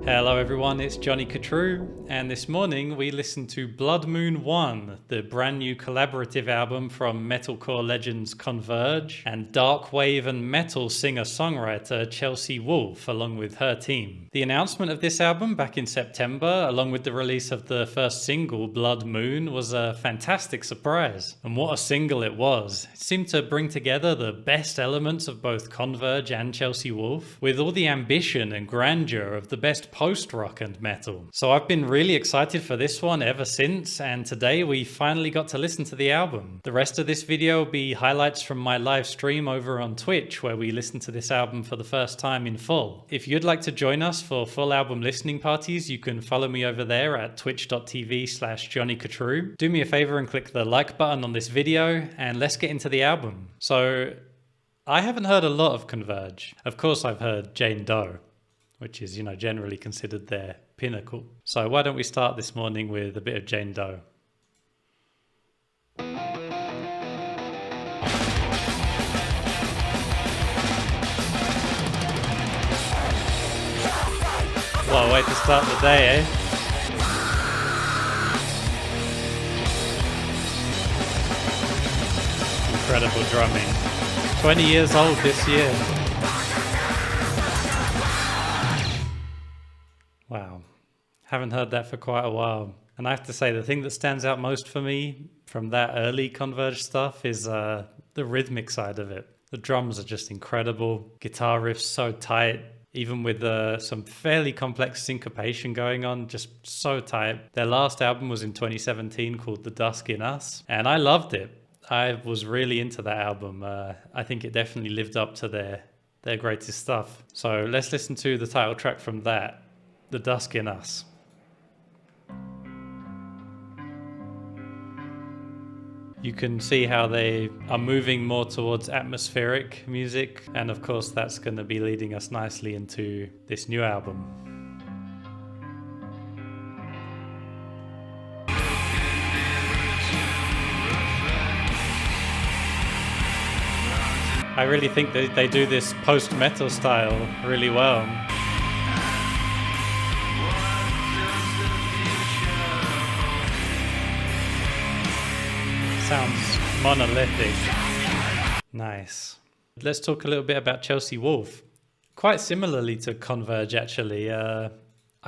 Hello everyone, it's 𝐒𝐻𝐸𝐬𝐻𝐸, and this morning we listened to Bloodmoon 1, the brand new collaborative album from metalcore legends Converge and dark wave and metal singer-songwriter Chelsea Wolfe along with her team. The announcement of this album back in September, along with the release of the first single Bloodmoon, was a fantastic surprise. And what a single it was. It seemed to bring together the best elements of both Converge and Chelsea Wolfe, with all the ambition and grandeur of the best post-rock and metal. So I've been really excited for this one ever since, and today we finally got to listen to the album. The rest of this video will be highlights from my live stream over on Twitch, where we listened to this album for the first time in full. If you'd like to join us for full album listening parties, you can follow me over there at twitch.tv/𝐒𝐻𝐸𝐻𝐸. Do me a favor and click the like button on this video, and let's get into the album. So, I haven't heard a lot of Converge. Of course I've heard Jane Doe, which is, generally considered their pinnacle. So why don't we start this morning with a bit of Jane Doe. What a way to start the day, eh? Incredible drumming. 20 years old this year. Wow, haven't heard that for quite a while. And I have to say, the thing that stands out most for me from that early Converge stuff is the rhythmic side of it. The drums are just incredible, guitar riffs so tight, even with some fairly complex syncopation going on, just so tight. Their last album was in 2017 called The Dusk in Us, and I loved it. I was really into that album. I think it definitely lived up to their greatest stuff. So let's listen to the title track from that, The Dusk in Us. You can see how they are moving more towards atmospheric music, and of course that's going to be leading us nicely into this new album. I really think that they do this post-metal style really well. Sounds monolithic. Nice. Let's talk a little bit about Chelsea Wolfe. Quite similarly to Converge, actually. I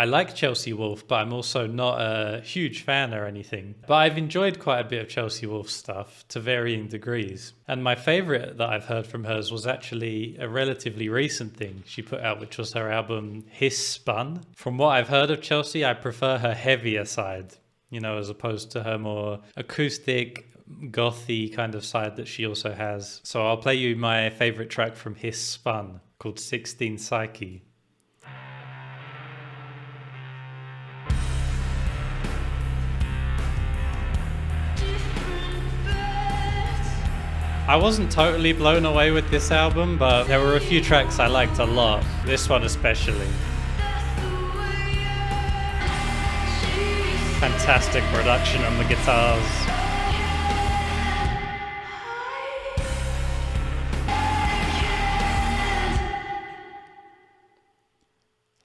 like Chelsea Wolfe, but I'm also not a huge fan or anything. But I've enjoyed quite a bit of Chelsea Wolfe's stuff to varying degrees. And my favorite that I've heard from hers was actually a relatively recent thing she put out, which was her album Hiss Spun. From what I've heard of Chelsea, I prefer her heavier side, as opposed to her more acoustic, gothy kind of side that she also has. So I'll play you my favorite track from Hiss Spun called 𝐒𝐢𝐬𝐬𝐿. I wasn't totally blown away with this album, but there were a few tracks I liked a lot. This one especially. Fantastic production on the guitars.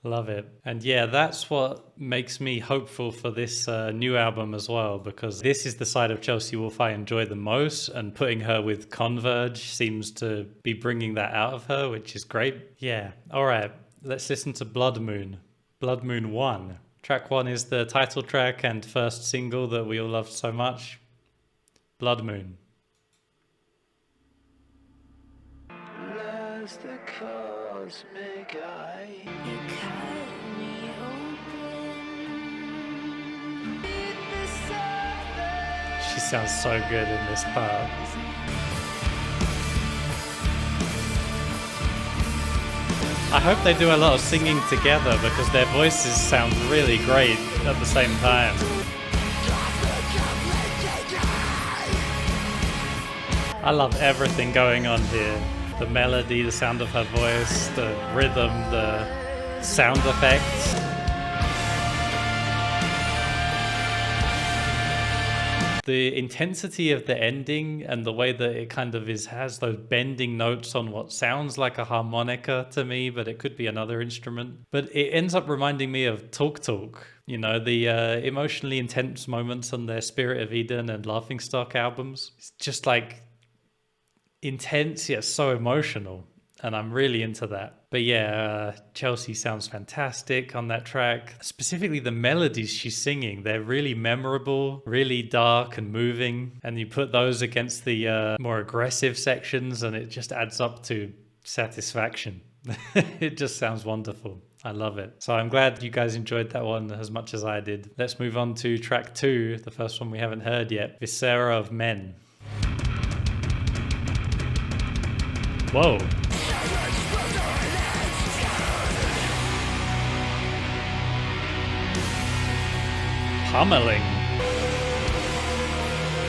Love it. And yeah, that's what makes me hopeful for this new album as well, because this is the side of Chelsea Wolfe I enjoy the most, and putting her with Converge seems to be bringing that out of her, which is great. Yeah, all right, let's listen to Bloodmoon. Bloodmoon 1. Track 1 is the title track and first single that we all loved so much. Bloodmoon. The cosmic eye. You cut me open. She sounds so good in this part. I hope they do a lot of singing together because their voices sound really great at the same time. I love everything going on here. The melody, the sound of her voice, the rhythm, the sound effects. The intensity of the ending and the way that it kind of has those bending notes on what sounds like a harmonica to me, but it could be another instrument. But it ends up reminding me of 𝐼𝐴𝐼𝐴, you know, the emotionally intense moments on their Spirit of Eden and Laughingstock albums. It's just like intense yet so emotional. And I'm really into that. But yeah, Chelsea sounds fantastic on that track. Specifically the melodies she's singing, they're really memorable, really dark and moving. And you put those against the more aggressive sections and it just adds up to satisfaction. It just sounds wonderful. I love it. So I'm glad you guys enjoyed that one as much as I did. Let's move on to track 2, the first one we haven't heard yet, Viscera of Men. Whoa. Pummeling.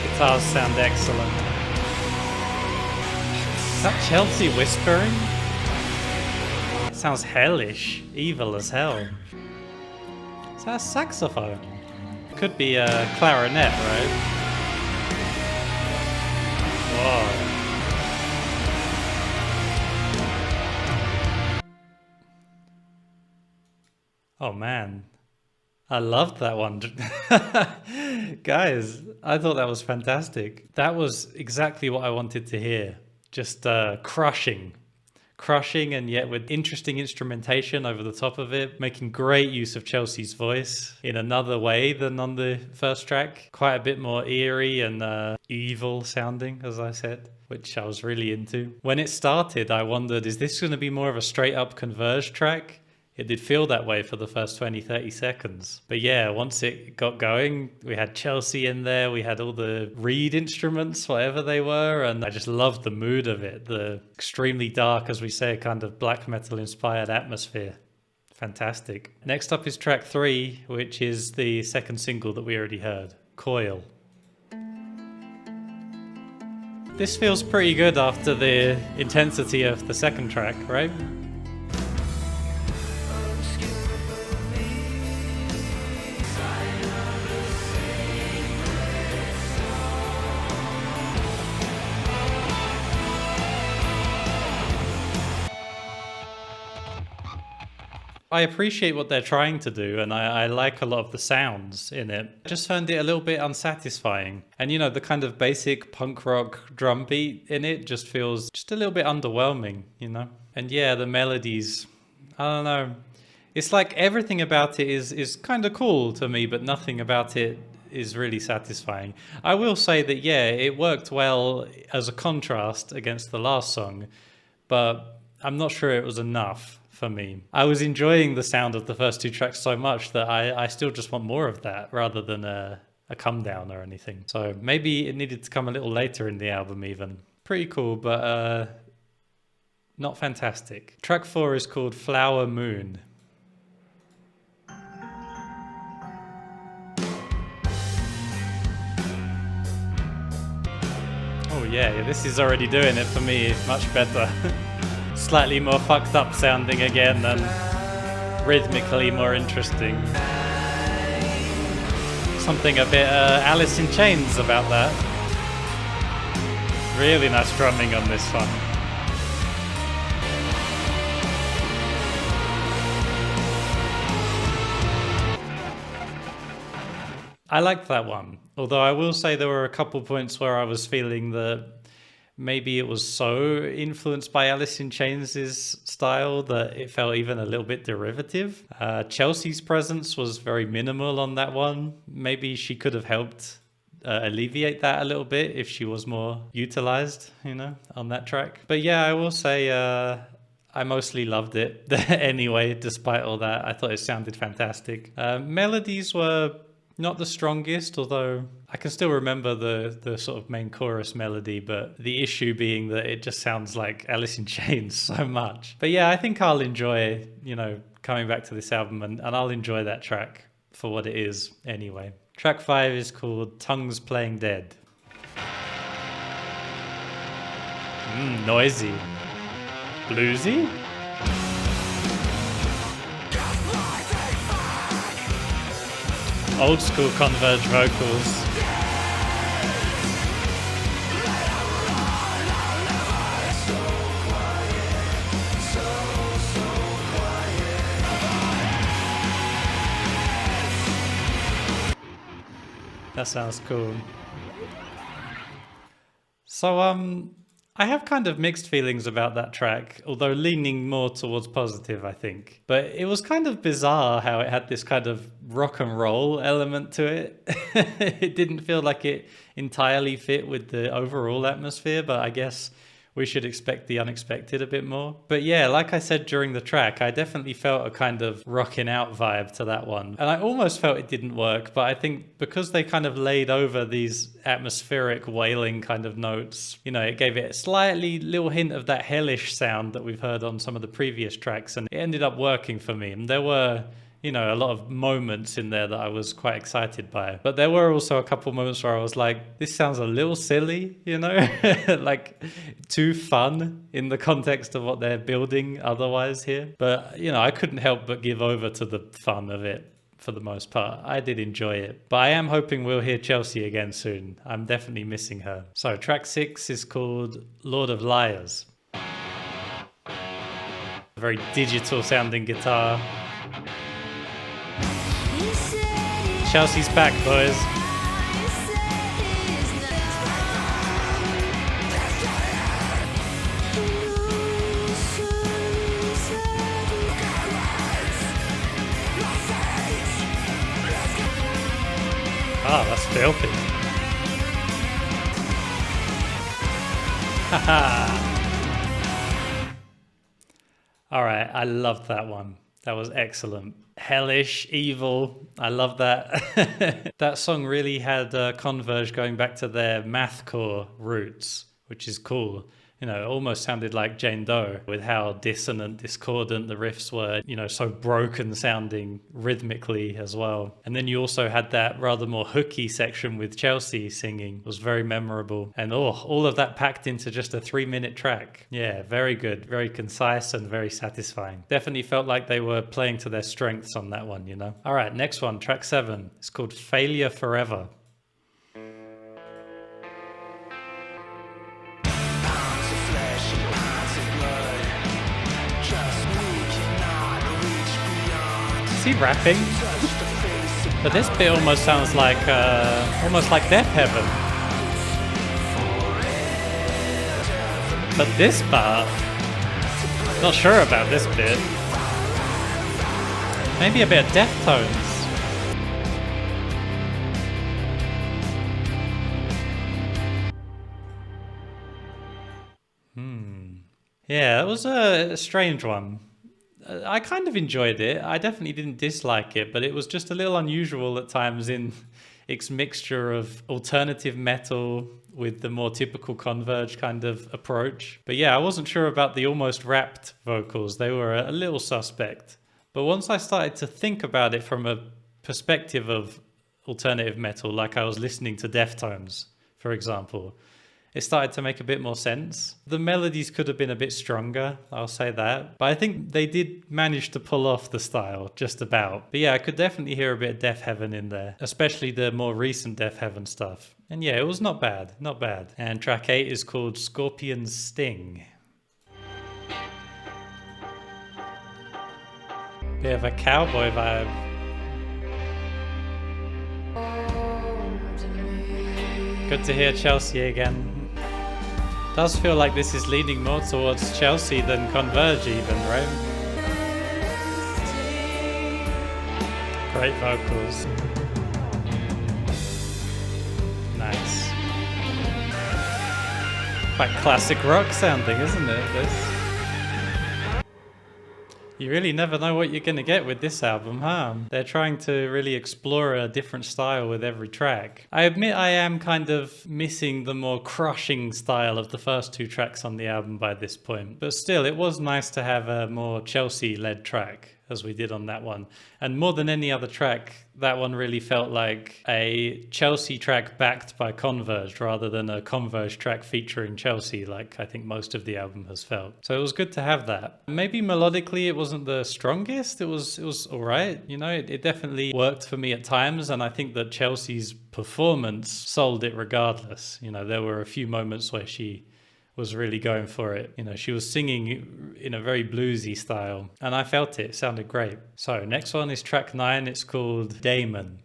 Guitars sound excellent. Is that Chelsea whispering? It sounds hellish, evil as hell. Is that a saxophone? Could be a clarinet, right? Whoa. Oh man. I loved that one. Guys, I thought that was fantastic. That was exactly what I wanted to hear. Just crushing and yet with interesting instrumentation over the top of it, making great use of Chelsea's voice in another way than on the first track. Quite a bit more eerie and evil sounding, as I said, which I was really into. When it started, I wondered, is this going to be more of a straight up Converge track? It did feel that way for the first 20-30 seconds. But yeah, once it got going, we had Chelsea in there, we had all the reed instruments, whatever they were, and I just loved the mood of it. The extremely dark, as we say, kind of black metal inspired atmosphere. Fantastic. Next up is track 3, which is the second single that we already heard, Coil. This feels pretty good after the intensity of the second track, right? I appreciate what they're trying to do, and I like a lot of the sounds in it. I just found it a little bit unsatisfying. And you know, the kind of basic punk rock drum beat in it just feels just a little bit underwhelming, you know? And yeah, the melodies, I don't know. It's like everything about it is kind of cool to me, but nothing about it is really satisfying. I will say that, yeah, it worked well as a contrast against the last song, but I'm not sure it was enough for me. I was enjoying the sound of the first 2 tracks so much that I still just want more of that rather than a come down or anything. So maybe it needed to come a little later in the album even. Pretty cool, but not fantastic. Track 4 is called Flower Moon. Oh yeah, this is already doing it for me much better. Slightly more fucked up sounding again and rhythmically more interesting. Something a bit Alice in Chains about that. Really nice drumming on this one. I liked that one, although I will say there were a couple points where I was feeling that maybe it was so influenced by Alice in Chains' style that it felt even a little bit derivative. Chelsea's presence was very minimal on that one. Maybe she could have helped alleviate that a little bit if she was more utilized, you know, on that track. But yeah, I will say I mostly loved it anyway, despite all that. I thought it sounded fantastic. Melodies were not the strongest, although I can still remember the sort of main chorus melody, but the issue being that it just sounds like Alice in Chains so much. But yeah, I think I'll enjoy, you know, coming back to this album and I'll enjoy that track for what it is anyway. Track 5 is called Tongues Playing Dead. Noisy. Bluesy? Old school Converge vocals. That sounds cool. So, I have kind of mixed feelings about that track, although leaning more towards positive, I think. But it was kind of bizarre how it had this kind of rock and roll element to it. It didn't feel like it entirely fit with the overall atmosphere, but I guess we should expect the unexpected a bit more. But yeah, like I said during the track, I definitely felt a kind of rocking out vibe to that one. And I almost felt it didn't work, but I think because they kind of laid over these atmospheric wailing kind of notes, you know, it gave it a slightly little hint of that hellish sound that we've heard on some of the previous tracks, and it ended up working for me. And there were, you know, a lot of moments in there that I was quite excited by. But there were also a couple moments where I was like, this sounds a little silly, you know, like too fun in the context of what they're building otherwise here. But, you know, I couldn't help but give over to the fun of it for the most part. I did enjoy it. But I am hoping we'll hear Chelsea again soon. I'm definitely missing her. So track 6 is called Lord of Liars. A very digital sounding guitar. Chelsea's back, boys. Oh, that's filthy. Haha. All right, I loved that one. That was excellent. Hellish, evil. I love that. That song really had Converge going back to their mathcore roots, which is cool. You know, it almost sounded like Jane Doe with how dissonant, discordant the riffs were, you know, so broken sounding rhythmically as well. And then you also had that rather more hooky section with Chelsea singing. It was very memorable. And all of that packed into just a 3-minute track. Yeah, very good, very concise and very satisfying. Definitely felt like they were playing to their strengths on that one, you know. All right, next one, track 7. It's called Failure Forever. Is he rapping? But this bit almost sounds like Death Heaven. But this part, not sure about this bit. Maybe a bit of Deftones. Yeah, that was a strange one. I kind of enjoyed it. I definitely didn't dislike it, but it was just a little unusual at times in its mixture of alternative metal with the more typical Converge kind of approach. But yeah, I wasn't sure about the almost rapped vocals. They were a little suspect. But once I started to think about it from a perspective of alternative metal, like I was listening to Deftones, for example, it started to make a bit more sense. The melodies could have been a bit stronger, I'll say that. But I think they did manage to pull off the style, just about. But yeah, I could definitely hear a bit of Death Heaven in there, especially the more recent Death Heaven stuff. And yeah, it was not bad, not bad. And track 8 is called Scorpion's Sting. Bit of a cowboy vibe. Good to hear Chelsea again. Does feel like this is leaning more towards Chelsea than Converge even, right? Great vocals. Nice. Quite classic rock sounding, isn't it, this? You really never know what you're going to get with this album, huh? They're trying to really explore a different style with every track. I admit I am kind of missing the more crushing style of the first 2 tracks on the album by this point. But still, it was nice to have a more Chelsea-led track, as we did on that one. And more than any other track, that one really felt like a Chelsea track backed by Converge rather than a Converge track featuring Chelsea, like I think most of the album has felt. So it was good to have that. Maybe melodically it wasn't the strongest. It was all right. You know, it definitely worked for me at times. And I think that Chelsea's performance sold it regardless. You know, there were a few moments where she was really going for it. You know, she was singing in a very bluesy style, and I felt it. It sounded great. So next one is track 9. It's called Damon.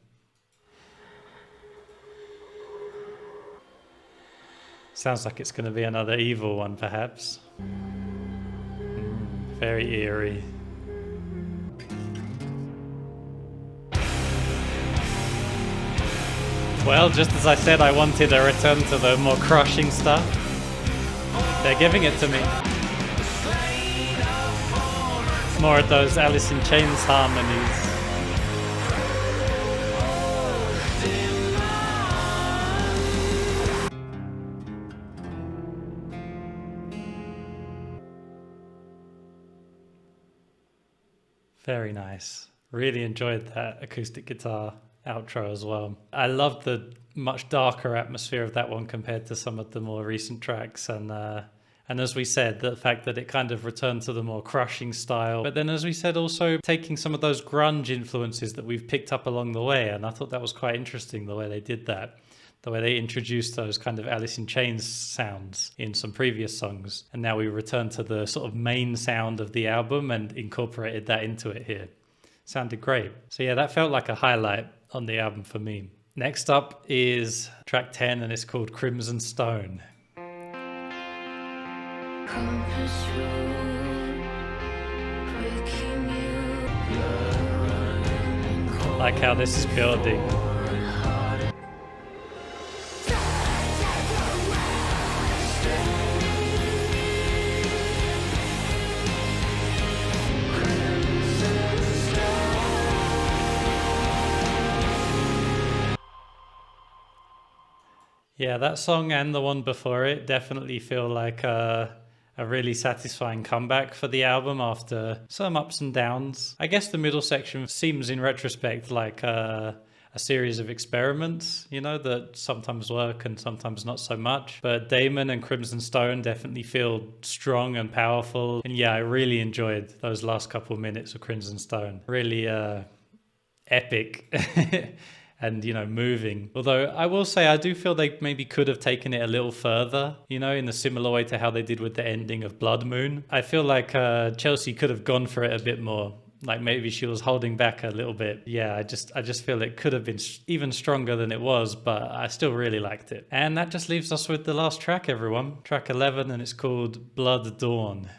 Sounds like it's going to be another evil one, perhaps. Very eerie. Well, just as I said, I wanted a return to the more crushing stuff. They're giving it to me. More of those Alice in Chains harmonies. Very nice. Really enjoyed that acoustic guitar outro as well. I loved the much darker atmosphere of that one compared to some of the more recent tracks, and as we said, the fact that it kind of returned to the more crushing style, but then as we said, also taking some of those grunge influences that we've picked up along the way, and I thought that was quite interesting the way they did that. The way they introduced those kind of Alice in Chains sounds in some previous songs, and now we return to the sort of main sound of the album and incorporated that into it here. Sounded great. So yeah, that felt like a highlight on the album for me. Next up is track 10, and it's called Crimson Stone. Like how this is building. Yeah, that song and the one before it definitely feel like a really satisfying comeback for the album after some ups and downs. I guess the middle section seems in retrospect like a series of experiments, you know, that sometimes work and sometimes not so much. But Damon and Crimson Stone definitely feel strong and powerful. And yeah, I really enjoyed those last couple of minutes of Crimson Stone. Really epic. And, you know, moving. Although I will say I do feel they maybe could have taken it a little further, you know, in a similar way to how they did with the ending of Bloodmoon. I feel like Chelsea could have gone for it a bit more. Like maybe she was holding back a little bit. Yeah, I just feel it could have been even stronger than it was, but I still really liked it. And that just leaves us with the last track, everyone. Track 11, and it's called Blood Dawn.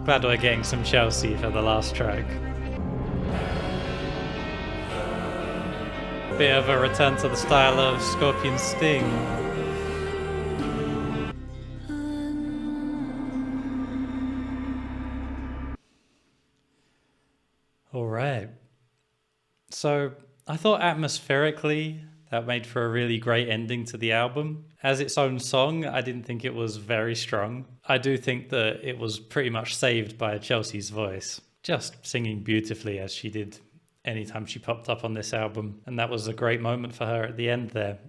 Glad we're getting some Chelsea for the last track. Bit of a return to the style of Scorpion's Sting. All right. So I thought atmospherically that made for a really great ending to the album. As its own song, I didn't think it was very strong. I do think that it was pretty much saved by Chelsea's voice, just singing beautifully as she did anytime she popped up on this album. And that was a great moment for her at the end there.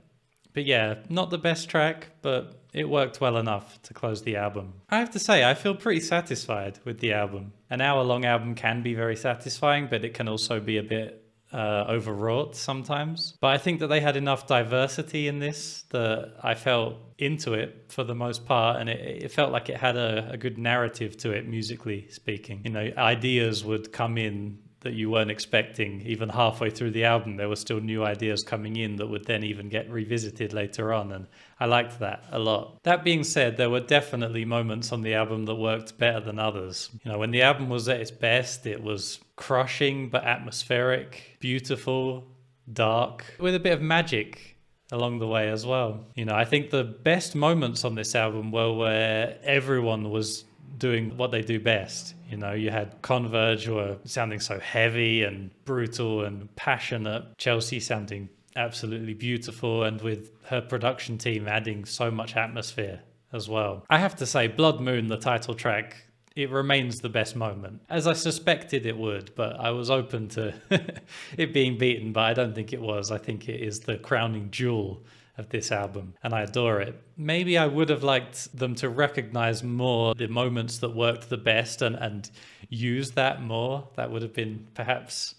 But yeah, not the best track, but it worked well enough to close the album. I have to say, I feel pretty satisfied with the album. An hour-long album can be very satisfying, but it can also be a bit overwrought sometimes. But I think that they had enough diversity in this that I felt into it for the most part, and it felt like it had a good narrative to it, musically speaking. You know, ideas would come in that you weren't expecting. Even halfway through the album, there were still new ideas coming in that would then even get revisited later on, and I liked that a lot. That being said, there were definitely moments on the album that worked better than others. You know, when the album was at its best, it was crushing but atmospheric, beautiful, dark, with a bit of magic along the way as well. You know, I think the best moments on this album were where everyone was doing what they do best. You know, you had Converge were sounding so heavy and brutal and passionate, Chelsea sounding absolutely beautiful, and with her production team adding so much atmosphere as well. I have to say, Bloodmoon, the title track, it remains the best moment, as I suspected it would, but I was open to it being beaten, but I don't think it was. I think it is the crowning jewel of this album, and I adore it. Maybe I would have liked them to recognize more the moments that worked the best and use that more. That would have been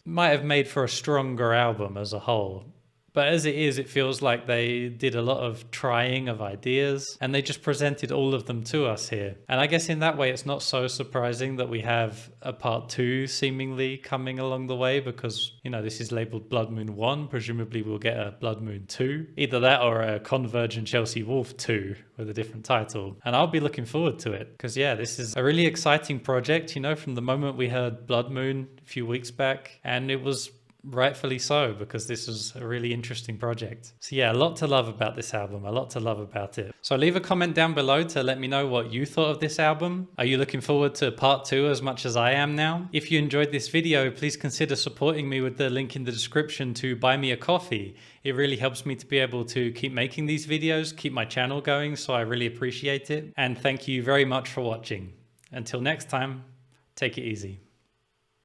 might have made for a stronger album as a whole. But as it is, it feels like they did a lot of trying of ideas and they just presented all of them to us here. And I guess in that way, it's not so surprising that we have a part 2 seemingly coming along the way, because, you know, this is labeled Bloodmoon 1. Presumably we'll get a Bloodmoon 2. Either that or a Converge Chelsea Wolfe 2 with a different title. And I'll be looking forward to it because, yeah, this is a really exciting project, you know, from the moment we heard Bloodmoon a few weeks back. And it was rightfully so, because this is a really interesting project. So yeah, a lot to love about this album, a lot to love about it. So leave a comment down below to let me know what you thought of this album. Are you looking forward to part 2 as much as I am now? If you enjoyed this video, please consider supporting me with the link in the description to buy me a coffee. It really helps me to be able to keep making these videos, keep my channel going, so I really appreciate it. And thank you very much for watching. Until next time, take it easy.